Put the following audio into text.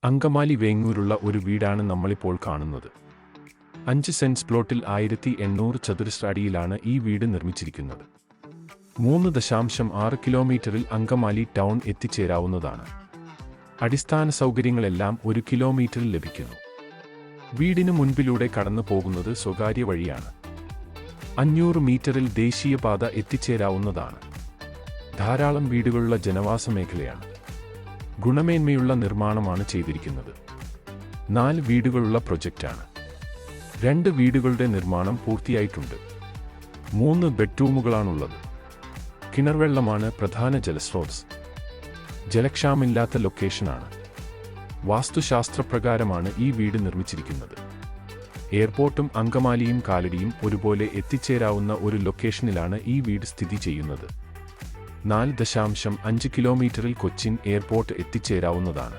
അങ്കമാലി വേങ്ങൂരുള്ള ഒരു വീടാണ് നമ്മളിപ്പോൾ കാണുന്നത്. 5 സെന്റ്സ് പ്ലോട്ടിൽ 1800 ചതുരശ്ര അടിയിലാണ് ഈ വീട് നിർമ്മിച്ചിരിക്കുന്നത്. 3.6 കിലോമീറ്ററിൽ അങ്കമാലി ടൗൺ എത്തിച്ചേരാവുന്നതാണ്. അടിസ്ഥാന സൗകര്യങ്ങളെല്ലാം 1 കിലോമീറ്ററിൽ ലഭിക്കുന്നു. വീടിന് മുൻപിലൂടെ കടന്നു പോകുന്നത് സ്വകാര്യ വഴിയാണ്. 500 മീറ്ററിൽ ദേശീയപാത എത്തിച്ചേരാവുന്നതാണ്. ധാരാളം വീടുകളുള്ള ജനവാസ മേഖലയാണ്. ഗുണമേന്മയുള്ള നിർമ്മാണമാണ് ചെയ്തിരിക്കുന്നത്. 4 വീടുകളുള്ള പ്രൊജക്റ്റാണ്. 2 വീടുകളുടെ നിർമ്മാണം പൂർത്തിയായിട്ടുണ്ട്. 3 ബെഡ്റൂമുകളാണുള്ളത്. കിണർവെള്ളമാണ് പ്രധാന ജലസ്രോതസ്. ജലക്ഷാമമില്ലാത്ത ലൊക്കേഷനാണ്. വാസ്തുശാസ്ത്രപ്രകാരമാണ് ഈ വീട് നിർമ്മിച്ചിരിക്കുന്നത്. എയർപോർട്ടും അങ്കമാലിയും കാലടിയും ഒരുപോലെ എത്തിച്ചേരാവുന്ന ഒരു ലൊക്കേഷനിലാണ് ഈ വീട് സ്ഥിതി ചെയ്യുന്നത്. 4.5 കിലോമീറ്ററിൽ കൊച്ചിൻ എയർപോർട്ട് എത്തിച്ചേരാവുന്നതാണ്.